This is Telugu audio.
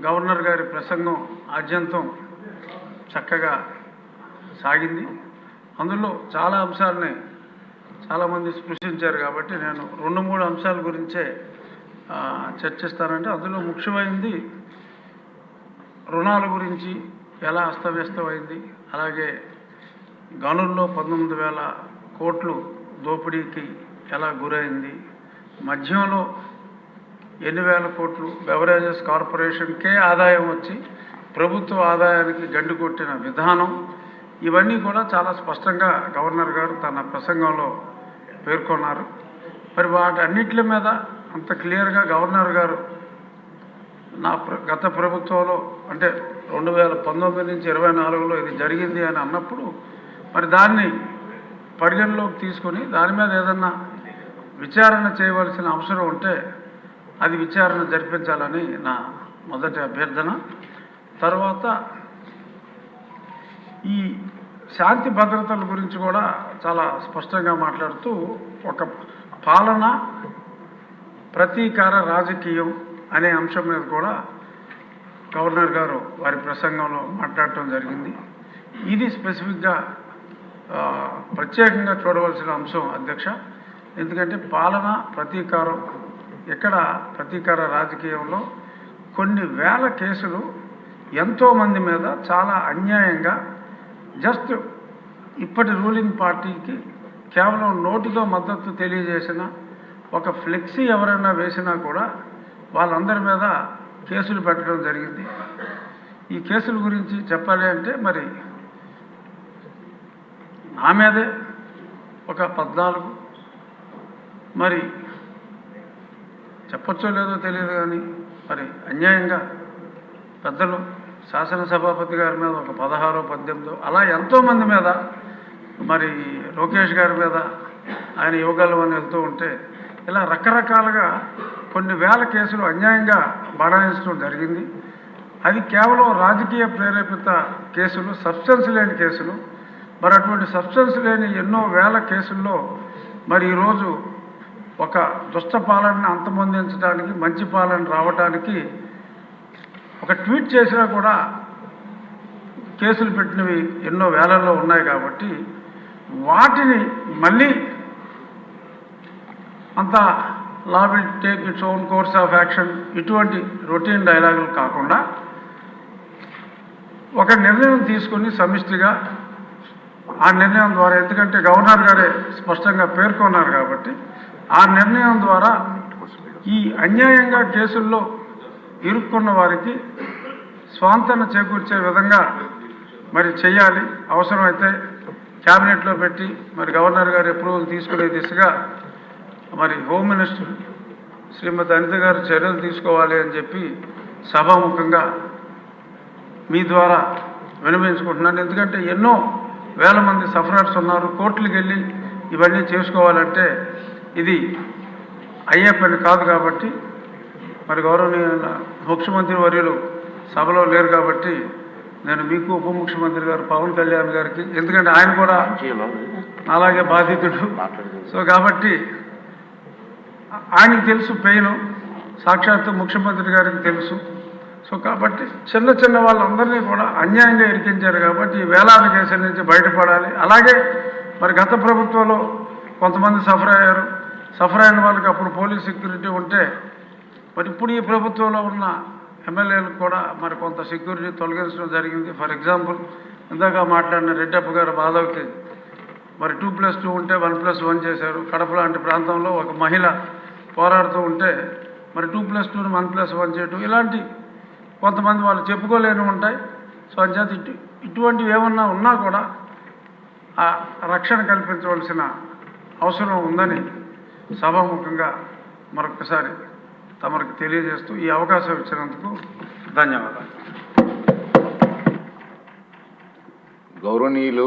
గవర్నర్ గారి ప్రసంగం ఆద్యంతం చక్కగా సాగింది. అందులో చాలా అంశాలని చాలామంది స్పృశించారు కాబట్టి నేను 2-3 అంశాల గురించే చర్చిస్తానంటే, అందులో ముఖ్యమైనది రుణాల గురించి ఎలా అస్తవ్యస్తమైంది, అలాగే గనుల్లో 19,000 కోట్లు దోపిడీకి ఎలా గురైంది, మద్యంలో ఎన్ని వేల కోట్లు బెవరేజెస్ కార్పొరేషన్కే ఆదాయం వచ్చి ప్రభుత్వ ఆదాయానికి గండి కొట్టిన విధానం, ఇవన్నీ కూడా చాలా స్పష్టంగా గవర్నర్ గారు తన ప్రసంగంలో పేర్కొన్నారు. మరి వాటన్నిటి మీద అంత క్లియర్గా గవర్నర్ గారు గత ప్రభుత్వంలో అంటే 2019 నుంచి 24లో ఇది జరిగింది అని అన్నప్పుడు మరి దాన్ని పరిగణలోకి తీసుకొని దాని మీద ఏదన్నా విచారణ చేయవలసిన అవసరం ఉంటే అది విచారణ జరిపించాలని నా మొదటి అభ్యర్థన. తర్వాత ఈ శాంతి భద్రతల గురించి కూడా చాలా స్పష్టంగా మాట్లాడుతూ ఒక పాలన ప్రతీకార రాజకీయం అనే అంశం మీద కూడా గవర్నర్ గారు వారి ప్రసంగంలో మాట్లాడటం జరిగింది. ఇది స్పెసిఫిక్గా ప్రత్యేకంగా చూడవలసిన అంశం అధ్యక్ష. ఎందుకంటే పాలన ప్రతీకారం, ఇక్కడ ప్రతీకార రాజకీయంలో కొన్ని వేల కేసులు ఎంతోమంది మీద చాలా అన్యాయంగా జస్ట్ ఇప్పటి రూలింగ్ పార్టీకి కేవలం నోటితో మద్దతు తెలియజేసిన ఒక ఫ్లెక్సీ ఎవరైనా వేసినా కూడా వాళ్ళందరి మీద కేసులు పెట్టడం జరిగింది. ఈ కేసుల గురించి చెప్పాలి అంటే మరి నా మీదే ఒక 14 మరి చెప్పచ్చో లేదో తెలియదు కానీ మరి అన్యాయంగా పెద్దలు శాసనసభాపతి గారి మీద ఒక 16-18 అలా ఎంతోమంది మీద మరి లోకేష్ గారి మీద ఆయన యువగలం అని వెళ్తూ ఉంటే ఇలా రకరకాలుగా కొన్ని వేల కేసులు అన్యాయంగా బడాయించడం జరిగింది. అది కేవలం రాజకీయ ప్రేరేపిత కేసులు, సబ్స్టెన్స్ లేని కేసులు. మరి అటువంటి సబ్స్టెన్స్ లేని ఎన్నో వేల కేసుల్లో మరి ఈరోజు ఒక దుష్ట పాలనని అంతమొందించడానికి, మంచి పాలన రావడానికి ఒక ట్వీట్ చేసినా కూడా కేసులు పెట్టినవి ఎన్నో వేలల్లో ఉన్నాయి. కాబట్టి వాటిని మళ్ళీ అంత law will take its own course of action ఇటువంటి రొటీన్ డైలాగులు కాకుండా ఒక నిర్ణయం తీసుకుని సమిష్టిగా ఆ నిర్ణయం ద్వారా, ఎందుకంటే గవర్నర్ గారే స్పష్టంగా పేర్కొన్నారు కాబట్టి ఆ నిర్ణయం ద్వారా ఈ అన్యాయంగా కేసుల్లో ఇరుక్కున్న వారికి స్వాంతన చేకూర్చే విధంగా మరి చేయాలి. అవసరమైతే క్యాబినెట్లో పెట్టి మరి గవర్నర్ గారు అప్రూవల్ తీసుకునే దిశగా మరి హోమ్ మినిస్టర్ శ్రీమతి అనిత గారు చర్యలు తీసుకోవాలి అని చెప్పి సభాముఖంగా మీ ద్వారా విన్నవించుకుంటున్నాను. ఎందుకంటే ఎన్నో వేల మంది సఫరర్స్ ఉన్నారు. కోర్టులకు వెళ్ళి ఇవన్నీ చేసుకోవాలంటే ఇది అయ్యే పని కాదు. కాబట్టి మరి గౌరవనీయ ముఖ్యమంత్రి వర్యులు సభలో లేరు కాబట్టి నేను మీకు ఉప ముఖ్యమంత్రి గారు పవన్ కళ్యాణ్ గారికి, ఎందుకంటే ఆయన కూడా అలాగే బాధితుడు. సో కాబట్టి ఆయనకి తెలుసు పెయిన్, సాక్షాత్తు ముఖ్యమంత్రి గారికి తెలుసు. సో కాబట్టి చిన్న చిన్న వాళ్ళందరినీ కూడా అన్యాయంగా ఇరికించారు. కాబట్టి ఈ వేలాది కేసుల నుంచి బయటపడాలి. అలాగే మరి గత ప్రభుత్వంలో కొంతమంది సఫర్ అయిన వాళ్ళకి అప్పుడు పోలీస్ సెక్యూరిటీ ఉంటే మరి ఇప్పుడు ఈ ప్రభుత్వంలో ఉన్న ఎమ్మెల్యేలకు కూడా మరి కొంత సెక్యూరిటీ తొలగించడం జరిగింది. ఫర్ ఎగ్జాంపుల్ ఇందాక మాట్లాడిన రెడ్డప్ప గారు బాధవకి మరి 2+2 ఉంటే 1+1 చేశారు. కడప లాంటి ప్రాంతంలో ఒక మహిళ పోరాడుతూ ఉంటే మరి 2+2ను 1+1 చేయటం, ఇలాంటి కొంతమంది వాళ్ళు చెప్పుకోలేని ఉంటాయి. సో అంచేత ఇటువంటివి ఏమన్నా ఉన్నా కూడా ఆ రక్షణ కల్పించవలసిన అవసరం ఉందని సభాముఖంగా మరొకసారి తమకు తెలియజేస్తూ ఈ అవకాశం ఇచ్చినందుకు ధన్యవాదాలు. గౌరవనీయులు